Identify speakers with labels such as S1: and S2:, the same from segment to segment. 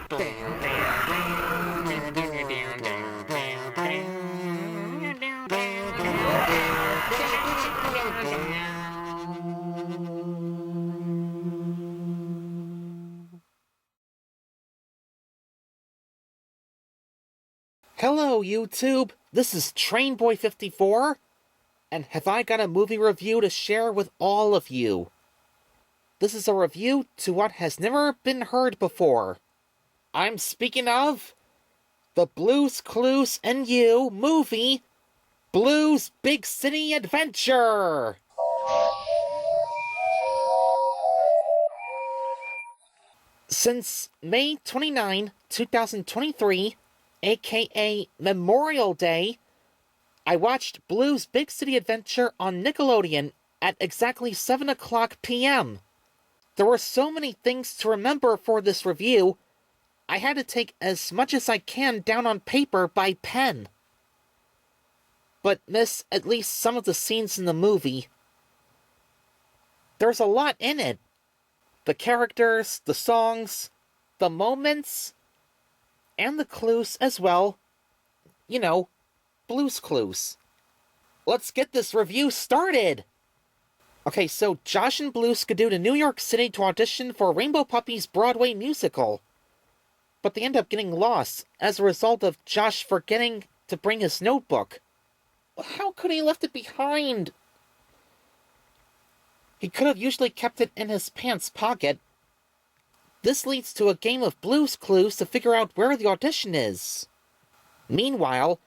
S1: Hello, YouTube! This is Trainboy54, and have I got a movie review to share with all of you. This is a review to what has never been heard before. I'm speaking of the Blue's Clues and You movie, Blue's Big City Adventure! Since May 29, 2023, aka Memorial Day, I watched Blue's Big City Adventure on Nickelodeon at exactly 7 o'clock p.m. There were so many things to remember for this review, I had to take as much as I can down on paper by pen. But miss at least some of the scenes in the movie. There's a lot in it. The characters, the songs, the moments, and the clues as well. You know, Blue's Clues. Let's get this review started! Okay, so Josh and Blue skidoo to New York City to audition for Rainbow Puppy's Broadway musical. But they end up getting lost as a result of Josh forgetting to bring his notebook. How could he left it behind? He could have usually kept it in his pants pocket. This leads to a game of Blue's Clues to figure out where the audition is. Meanwhile,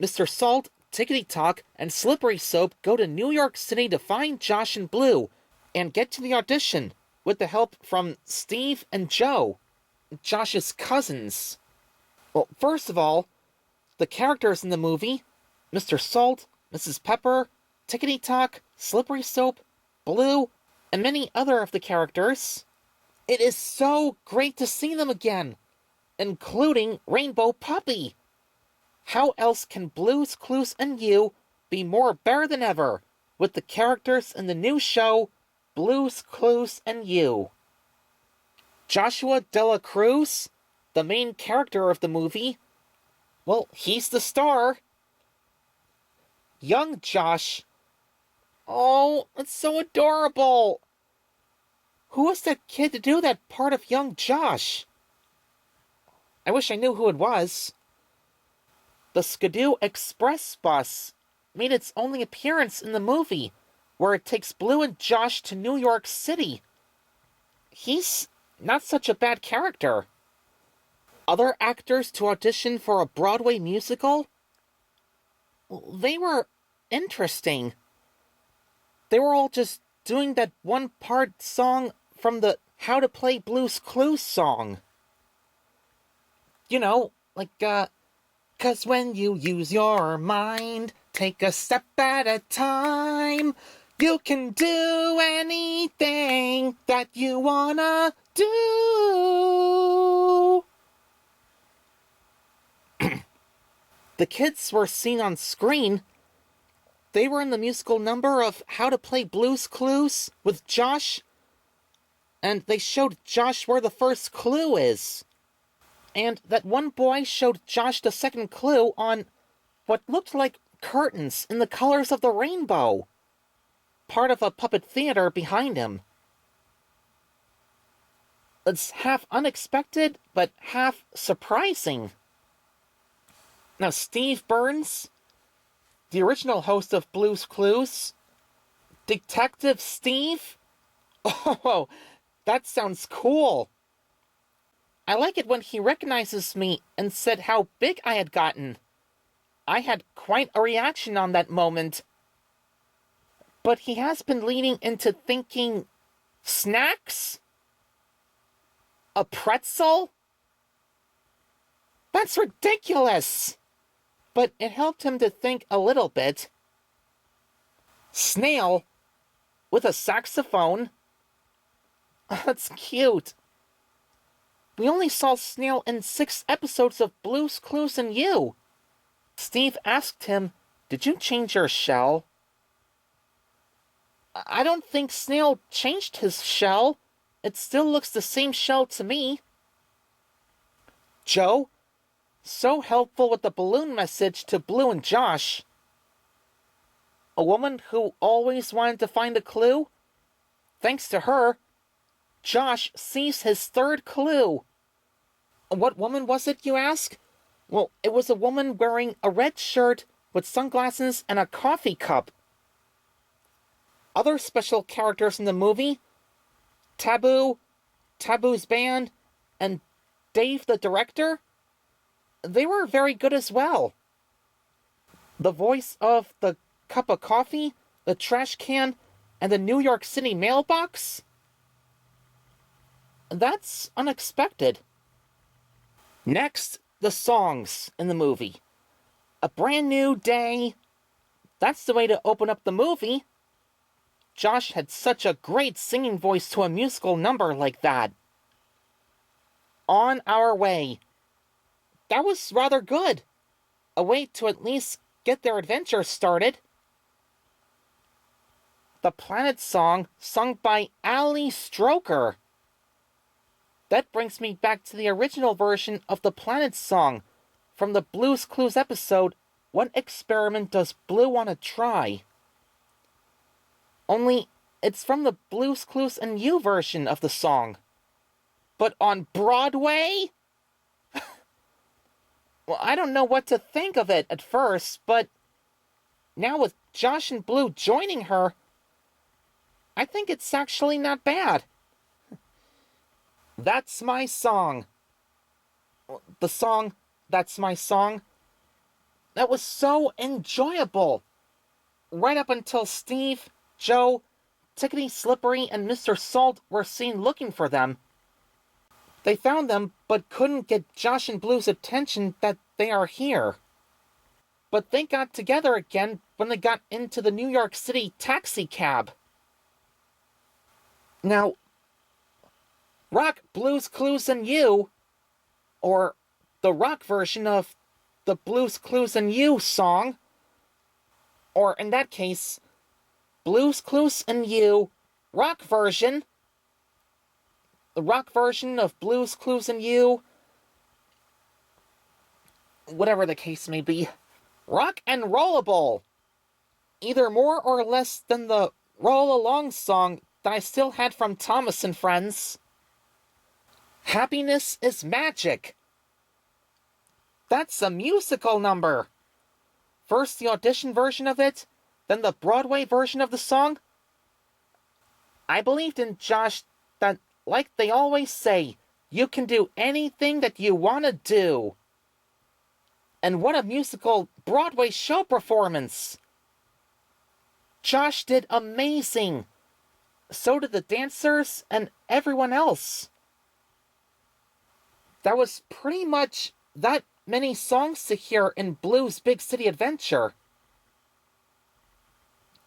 S1: Mr. Salt, Tickety Talk, and Slippery Soap go to New York City to find Josh and Blue and get to the audition with the help from Steve and Joe, Josh's cousins. Well, first of all, the characters in the movie, Mr. Salt, Mrs. Pepper, Tickety Talk, Slippery Soap, Blue, and many other of the characters. It is so great to see them again, including Rainbow Puppy. How else can Blue's Clues and You be more better than ever with the characters in the new show, Blue's Clues and You? Joshua Dela Cruz, the main character of the movie, well, he's the star. Young Josh. Oh, it's so adorable. Who was that kid to do that part of young Josh? I wish I knew who it was. The Skidoo Express bus made its only appearance in the movie, where it takes Blue and Josh to New York City. He's not such a bad character. Other actors to audition for a Broadway musical? They were interesting. They were all just doing that one-part song from the How to Play Blue's Clues song. You know, like, 'cause when you use your mind, take a step at a time, you can do anything that you wanna do. The kids were seen on screen. They were in the musical number of How to Play Blue's Clues with Josh, and they showed Josh where the first clue is. And that one boy showed Josh the second clue on what looked like curtains in the colors of the rainbow, part of a puppet theater behind him. It's half unexpected, but half surprising. Now, Steve Burns, the original host of Blue's Clues, Detective Steve? Oh, that sounds cool. I like it when he recognizes me and said how big I had gotten. I had quite a reaction on that moment. But he has been leaning into thinking, snacks? A pretzel? That's ridiculous! But it helped him to think a little bit. Snail? With a saxophone? That's cute. We only saw Snail in 6 episodes of Blue's Clues and You. Steve asked him, "Did you change your shell?" I don't think Snail changed his shell. It still looks the same shell to me. Joe, so helpful with the balloon message to Blue and Josh. A woman who always wanted to find a clue? Thanks to her, Josh sees his third clue. What woman was it, you ask? Well, it was a woman wearing a red shirt with sunglasses and a coffee cup. Other special characters in the movie? Taboo, Taboo's band, and Dave the director? They were very good as well. The voice of the cup of coffee, the trash can, and the New York City mailbox? That's unexpected. Next, the songs in the movie. A Brand New Day. That's the way to open up the movie. Josh had such a great singing voice to a musical number like that. On Our Way. That was rather good. A way to at least get their adventure started. The Planet Song, sung by Ali Stroker. That brings me back to the original version of the Planet Song from the Blue's Clues episode, What Experiment Does Blue Want to Try? Only, it's from the Blue's Clues and You version of the song. But on Broadway? Well, I don't know what to think of it at first, but now with Josh and Blue joining her, I think it's actually not bad. That's My Song. The song, That's My Song, that was so enjoyable. Right up until Steve, Joe, Tickety Slippery, and Mr. Salt were seen looking for them. They found them, but couldn't get Josh and Blue's attention that they are here. But they got together again when they got into the New York City taxi cab. Now, Rock, Blues, Clues, and You, or the rock version of the Blues, Clues, and You song, or in that case, Blues, Clues, and You, rock version, the rock version of Blues, Clues, and You, whatever the case may be, Rock and Rollable, either more or less than the Roll Along song that I still had from Thomas and Friends. Happiness is Magic. That's a musical number. First the audition version of it, then the Broadway version of the song. I believed in Josh that, like they always say, you can do anything that you want to do. And what a musical Broadway show performance! Josh did amazing. So did the dancers and everyone else. That was pretty much that many songs to hear in Blue's Big City Adventure.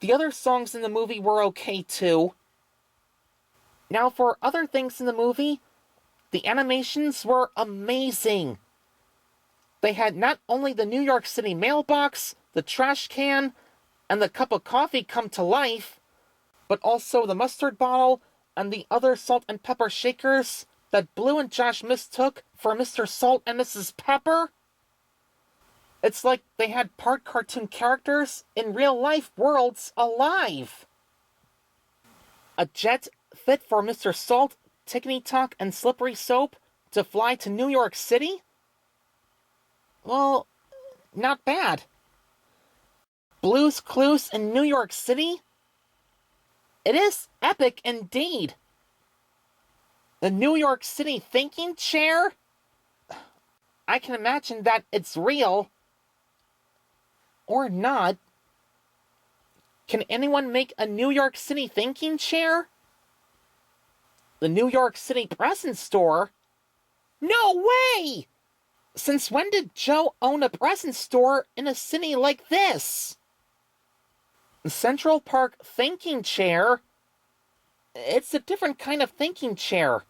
S1: The other songs in the movie were okay too. Now for other things in the movie, the animations were amazing. They had not only the New York City mailbox, the trash can, and the cup of coffee come to life, but also the mustard bottle and the other salt and pepper shakers that Blue and Josh mistook for Mr. Salt and Mrs. Pepper. It's like they had part cartoon characters in real-life worlds alive. A jet fit for Mr. Salt, Tickety Talk, and Slippery Soap to fly to New York City? Well, not bad. Blue's Clues in New York City? It is epic indeed. The New York City thinking chair? I can imagine that it's real. Or not. Can anyone make a New York City thinking chair? The New York City present store? No way! Since when did Joe own a present store in a city like this? Central Park thinking chair? It's a different kind of thinking chair.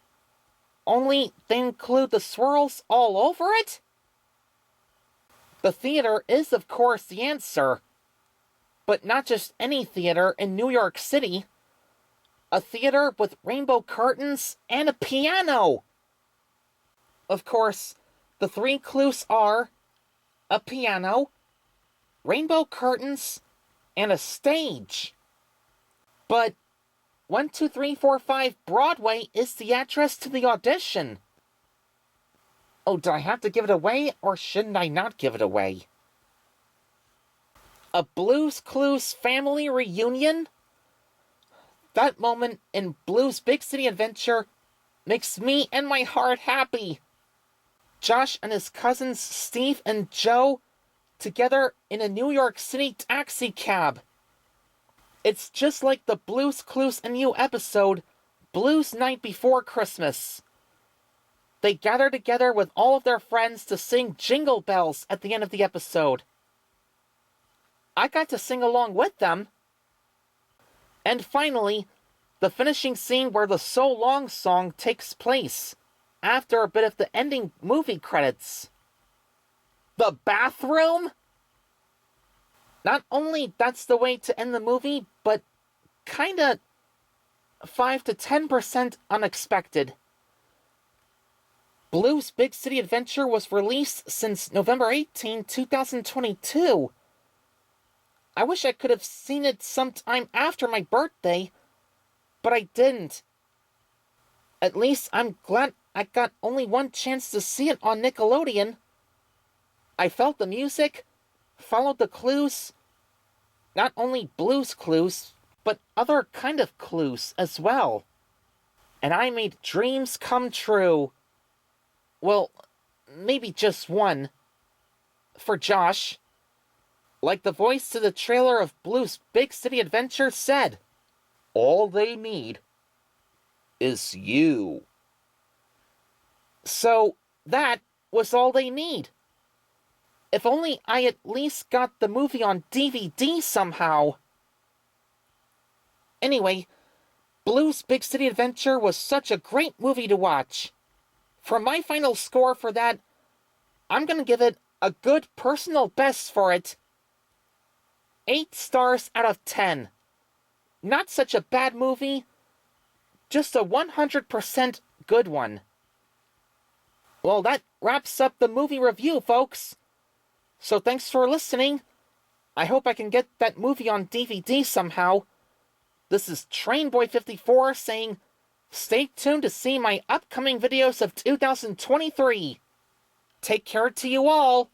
S1: Only they include the swirls all over it? The theater is, of course, the answer. But not just any theater in New York City. A theater with rainbow curtains and a piano! Of course, The three clues are a piano, rainbow curtains, and a stage. But 12345 Broadway is the address to the audition. Oh, do I have to give it away, or shouldn't I not give it away? A Blue's Clues family reunion? That moment in Blue's Big City Adventure makes me and my heart happy. Josh and his cousins Steve and Joe together in a New York City taxi cab. It's just like the Blue's Clues and You episode, Blue's Night Before Christmas. They gather together with all of their friends to sing Jingle Bells at the end of the episode. I got to sing along with them. And finally, the finishing scene where the So Long song takes place, after a bit of the ending movie credits. The bathroom? Not only that's the way to end the movie, but kinda 5 to 10% unexpected. Blue's Big City Adventure was released since November 18, 2022. I wish I could have seen it sometime after my birthday, but I didn't. At least I'm glad I got only one chance to see it on Nickelodeon. I felt the music, followed the clues, not only Blue's Clues, but other kind of clues as well. And I made dreams come true. Well, maybe just one. For Josh. Like the voice to the trailer of Blue's Big City Adventure said, all they need is you. So, that was all they need. If only I at least got the movie on DVD somehow. Anyway, Blue's Big City Adventure was such a great movie to watch. For my final score for that, I'm gonna give it a good personal best for it. 8 stars out of 10. Not such a bad movie, just a 100% good one. Well, that wraps up the movie review, folks. So thanks for listening. I hope I can get that movie on DVD somehow. This is Trainboy54 saying, stay tuned to see my upcoming videos of 2023. Take care to you all.